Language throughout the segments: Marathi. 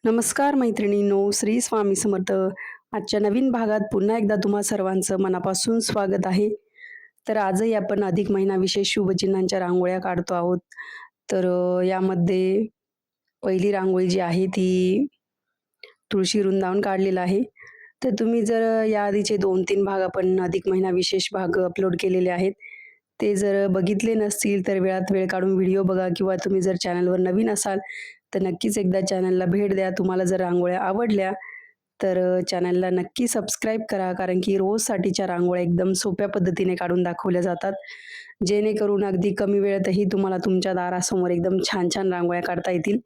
नमस्कार मैत्रिणींनो, श्री स्वामी समर्थ. आजच्या नवीन भागात पुन्हा एकदा तुम्हा सर्वांचं मनापासून स्वागत आहे. तर आजही आपण अधिक महिना विशेष शुभचिन्हांच्या रांगोळ्या काढतो आहोत. तर यामध्ये पहिली रांगोळी जी आहे ती तुळशी वृंदावन काढलेलं आहे. तर तुम्ही जर या आधीचे 2-3 भाग आपण अधिक महिना विशेष भाग अपलोड केलेले आहेत. ते जर बघितले नसतील तर वेळात वेळ काढून व्हिडिओ बघा किंवा तुम्ही जर चॅनलवर नवीन असाल तर नक्कीच एकदा चॅनलला भेट द्या. तुम्हाला जर रांगोळ्या आवडल्या तर चॅनलला नक्की सबस्क्राईब करा. कारण की रोजसाठीच्या रांगोळ्या एकदम सोप्या पद्धतीने काढून दाखवल्या जातात. जेणेकरून अगदी कमी वेळेतही तुम्हाला तुमच्या दारासमोर एकदम छान-छान रांगोळ्या काढता येतील.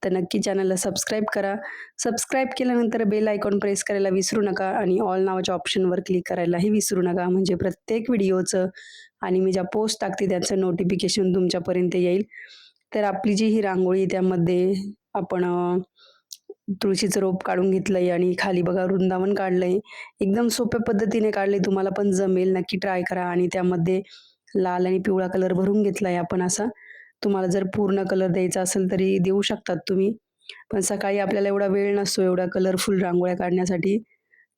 तर नक्की चॅनलला सबस्क्राईब करा. सबस्क्राईब केल्यानंतर बेल आयकॉन प्रेस करायला विसरू नका आणि ऑल नावाच्या ऑप्शनवर क्लिक करायलाही विसरू नका. म्हणजे प्रत्येक व्हिडिओचं आणि मी ज्या पोस्ट टाकते त्याचं नोटिफिकेशन तुमच्यापर्यंत येईल. तर आपली जी ही रांगोळी आहे त्यामध्ये आपण तुळशीचं रोप काढून घेतलंय आणि खाली बघा वृंदावन काढलंय. एकदम सोप्या पद्धतीने काढले. तुम्हाला पण जमेल. नक्की ट्राय करा आणि त्यामध्ये लाल आणि पिवळा कलर भरून घेतलाय आपण असा. तुम्हाला जर पूर्ण कलर द्यायचा असेल तरी देऊ शकतात तुम्ही. पण सकाळी आपल्याला एवढा वेळ नसतो एवढ्या कलरफुल रांगोळ्या काढण्यासाठी.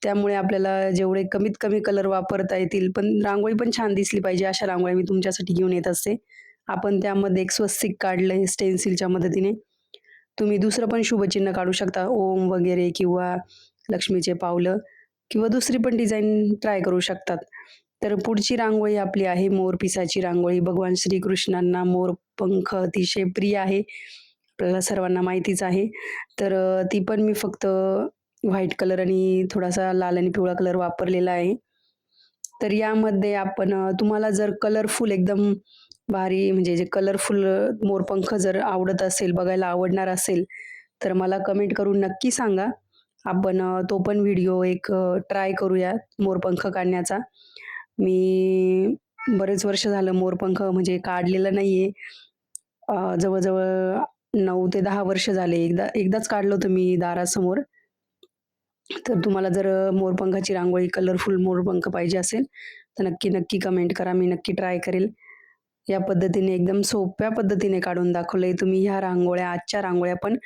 त्यामुळे आपल्याला जेवढे कमीत कमी कलर वापरता येतील, पण रांगोळी पण छान दिसली पाहिजे अशा रांगोळ्या मी तुमच्यासाठी घेऊन येत असते. आपण त्यामध्ये एक स्वस्तिक काढलंय स्टेन्सिलच्या मदतीने. तुम्ही दुसरं पण शुभचिन्ह काढू शकता. ओम वगैरे किंवा लक्ष्मीचे पावलं किंवा दुसरी पण डिझाइन ट्राय करू शकतात. तर पुढची रांगोळी आपली आहे मोरपिसाची रांगोळी. भगवान श्रीकृष्णांना मोरपंख अतिशय प्रिय आहे. आपल्याला सर्वांना माहितीच आहे. तर ती पण मी फक्त व्हाईट कलर आणि थोडासा लाल आणि पिवळा कलर वापरलेला आहे. तर यामध्ये आपण तुम्हाला जर कलरफुल एकदम भारी म्हणजे जे कलरफुल मोरपंख जर आवडत असेल, बघायला आवडणार असेल, तर मला कमेंट करून नक्की सांगा. आपण तो पण व्हिडिओ एक ट्राय करूया मोरपंख काढण्याचा. मी बरेच वर्ष झालं मोरपंख म्हणजे काढलेलं नाहीये. जवळ-जवळ 9 ते 10 वर्ष झाले. एकदाच काढलं होतं मी दारासमोर. तर तुम्हाला जर मोरपंखाची रांगोळी कलरफुल मोरपंख पाहिजे असेल, तर नक्की कमेंट करा. मी नक्की ट्राय करेल. या पद्धतीने एकदम सोप्या पद्धतीने काढून दाखवलंय. तुम्ही ह्या रांगोळ्या, आजच्या रांगोळ्या पण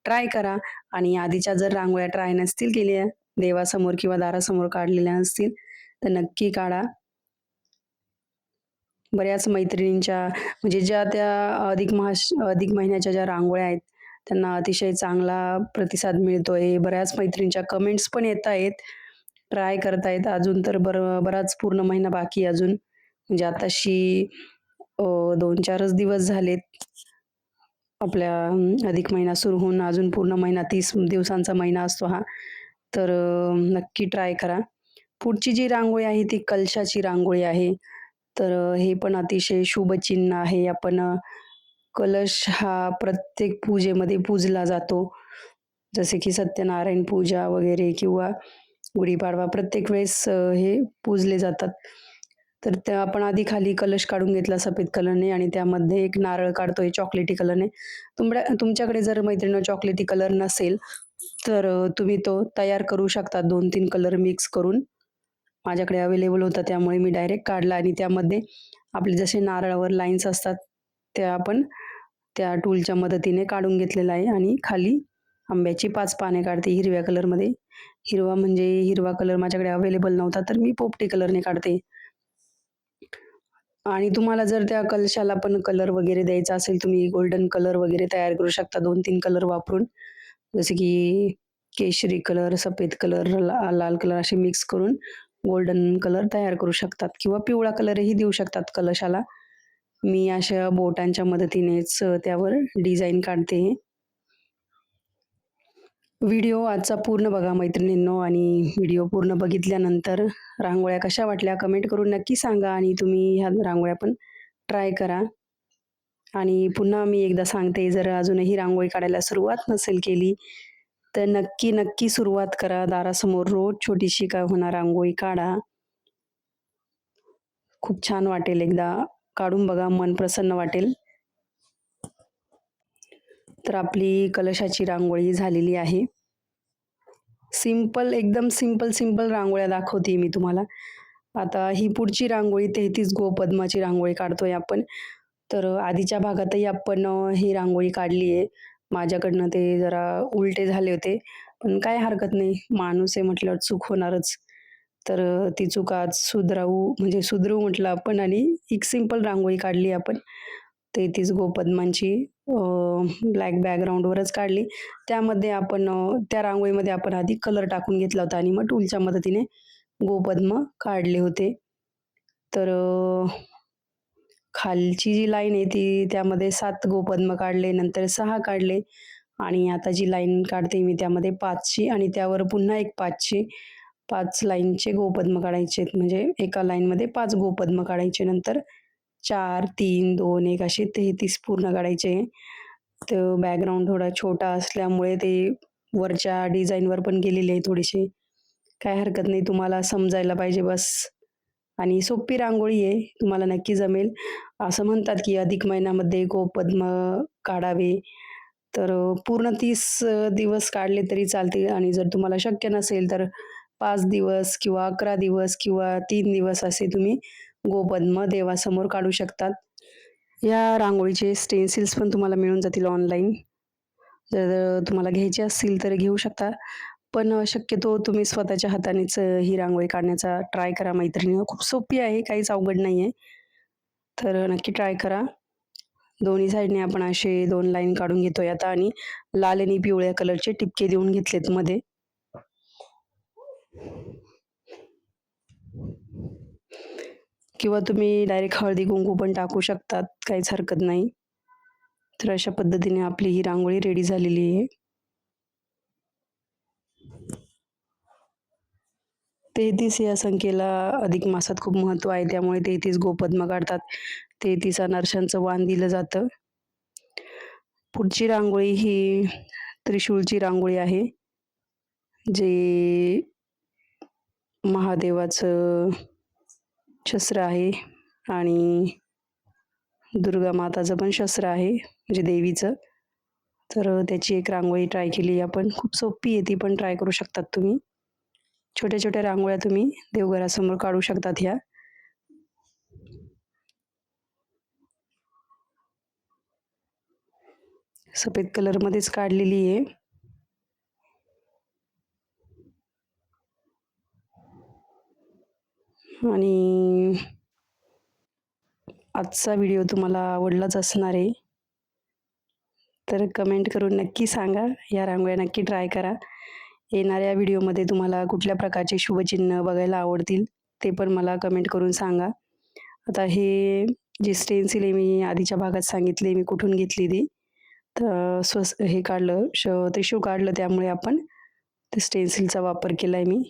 ट्राय करा आणि आधीच्या जर रांगोळ्या ट्राय नसतील केल्या, देवासमोर किंवा दारासमोर काढलेल्या नसतील, तर नक्की काढा. बऱ्याच मैत्रिणींच्या म्हणजे ज्या त्या अधिक महिन्याच्या ज्या रांगोळ्या आहेत, त्यांना अतिशय चांगला प्रतिसाद मिळतोय. बऱ्याच मैत्रिणींच्या कमेंट्स पण येतायेत, ट्राय करतायत. अजून तर बराच पूर्ण महिना बाकी आहे अजून. म्हणजे आताशी 2-4च दिवस झालेत. आपल्या अधिक महिना सुरू होऊन अजून पूर्ण महिना 30 दिवसांचा महिना असतो हा. तर नक्की ट्राय करा. पुढची जी रांगोळी आहे ती कलशाची रांगोळी आहे. तर हे पण अतिशय शुभचिन्ह आहे. आपण कलश हा प्रत्येक पूजेमध्ये पूजला जातो. जसे की सत्यनारायण पूजा वगैरे किंवा गुढीपाडवा प्रत्येक वेळेस हे पूजले जातात. तर त्या आपण आधी खाली कलश काढून घेतला सफेद कलरने आणि त्यामध्ये एक नारळ काढतोय चॉकलेटी कलरने. तुमच्याकडे जर मैत्रिणींनो चॉकलेटी कलर नसेल, तर तुम्ही तो तयार करू शकता 2-3 कलर मिक्स करून. माझ्याकडे अवेलेबल होता त्यामुळे मी डायरेक्ट काढला आणि त्यामध्ये आपले जसे नारळावर लाईन्स असतात, त्या आपण त्या टूलच्या मदतीने काढून घेतलेला आहे आणि खाली आंब्याची 5 पाने काढते हिरव्या कलरमध्ये. हिरवा म्हणजे हिरवा कलर माझ्याकडे अवेलेबल नव्हता, तर मी पोपटी कलरने काढते. आणि तुम्हाला जर त्या कलशाला पण कलर वगैरे द्यायचा असेल, तुम्ही गोल्डन कलर वगैरे तयार करू शकता 2-3 कलर वापरून. जसे की केशरी कलर, सफेद कलर, लाल कलर असे मिक्स करून गोल्डन कलर तयार करू शकतात किंवा पिवळा कलरही देऊ शकतात कलशाला. मी अशा बोटांच्या मदतीनेच त्यावर डिझाइन काढते. व्हिडिओ आजचा पूर्ण बघा मैत्रिणींनो आणि व्हिडिओ पूर्ण बघितल्यानंतर रांगोळ्या कशा वाटल्या कमेंट करून नक्की सांगा आणि तुम्ही ह्या रांगोळ्या पण ट्राय करा. आणि पुन्हा मी एकदा सांगते, जर अजूनही रांगोळी काढायला सुरुवात नसेल केली, तर नक्की सुरुवात करा. दारासमोर रोज छोटीशी का होईना रांगोळी काढा. खूप छान वाटेल एकदा काढून बघा, मन प्रसन्न वाटेल. तर आपली कलशाची रांगोळी झालेली आहे. एकदम सिंपल रांगोळ्या दाखवते मी तुम्हाला. आता ही पुढची रांगोळी 33 गोपद्माची रांगोळी काढतोय आपण. तर आधीच्या भागातही आपण ही रांगोळी काढली आहे. माझ्याकडनं ते जरा उलटे झाले होते. पण काय हरकत नाही, माणूस आहे म्हटल्यावर चूक होणारच. तर ती चूक आज सुधरवू म्हटलं आपण आणि एक सिंपल रांगोळी काढली आपण. 33 गोपद्मांची ब्लॅक बॅकग्राऊंडवरच काढली. त्यामध्ये आपण त्या रांगोळीमध्ये आपण आधी कलर टाकून घेतला होता आणि मग टूलच्या मदतीने गोपद्म काढले होते. तर खालची जी लाईन आहे ती त्यामध्ये 7 गोपद्म काढले, नंतर 6 काढले आणि आता जी लाईन काढते मी त्यामध्ये 5ची आणि त्यावर पुन्हा एक 5ची 5 लाईनचे गोपद्म काढायचे आहेत. म्हणजे एका लाईनमध्ये 5 गोपद्म काढायचे. नंतर 4, 3, 2, 1 असे 33 पूर्ण काढायचे. तर बॅकग्राऊंड थोडा छोटा असल्यामुळे ते वरच्या डिझाईनवर पण गेलेले आहे थोडेसे. काही हरकत नाही, तुम्हाला समजायला पाहिजे बस. आणि सोपी रांगोळी आहे, तुम्हाला नक्की जमेल. असं म्हणतात की अधिक महिन्यामध्ये गोपद्म काढावे. तर पूर्ण 30 दिवस काढले तरी चालतील आणि जर तुम्हाला शक्य नसेल तर 5 दिवस किंवा 11 दिवस किंवा 3 दिवस असे तुम्ही गोपद्म देवासमोर काढू शकतात. या रांगोळीचे स्टेन्सिल्स पण तुम्हाला मिळून जातील ऑनलाईन. जर तुम्हाला घ्यायचे असतील तर घेऊ शकता. पण शक्यतो तुम्ही स्वतःच्या हातानेच ही रांगोळी काढण्याचा ट्राय करा मैत्रिणींनो. खूप सोपी आहे, काहीच अवघड नाही आहे. तर नक्की ट्राय करा. दोन्ही साईडने आपण असे 2 लाईन काढून घेतोय आता आणि लाल आणि पिवळ्या कलरचे टिपके देऊन घेतलेत मध्ये. किंवा तुम्ही डायरेक्ट हळदी-कुंकू पण टाकू शकतात, काहीच हरकत नाही. तर अशा पद्धतीने आपली ही रांगोळी रेडी झालेली आहे. 33 या संख्येला अधिक मासात खूप महत्त्व आहे. त्यामुळे 33 गोपद्म काढतात. 33 अनारशांचं वाण दिलं जातं. पुढची रांगोळी ही त्रिशूळची रांगोळी आहे. जे महादेवाचं शस्त्र आहे आणि दुर्गा माताचं पण शस्त्र आहे, म्हणजे देवीचं. तर त्याची एक रांगोळी ट्राय केली आपण. खूप सोपी आहे, ती पण ट्राय करू शकतात तुम्ही. छोट्या-छोट्या रांगोळ्या तुम्ही देवघरासमोर काढू शकतात ह्या. सफेद कलरमध्येच काढलेली आहे. आणि आजचा व्हिडिओ तुम्हाला आवडलाच असणार आहे. तर कमेंट करून नक्की सांगा. या रांगोळ्या नक्की ट्राय करा. येणाऱ्या व्हिडिओमध्ये तुम्हाला कुठल्या प्रकारचे शुभचिन्ह बघायला आवडतील, ते पण मला कमेंट करून सांगा. आता हे जे स्टेन्सिल आहे मी आधीच्या भागात सांगितले मी कुठून घेतली ती. तर हे काढलं त्रिशूळ काढलं त्यामुळे आपण त्या स्टेन्सिलचा वापर केला आहे मी.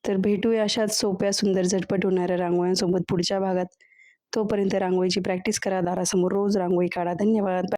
तर भेटूया अशाच सोप्या, सुंदर, झटपट होणाऱ्या रांगोळ्यांसोबत पुढच्या भागात. तोपर्यंत रांगोळीची प्रॅक्टिस करा. दारासमोर रोज रांगोळी काढा. धन्यवाद.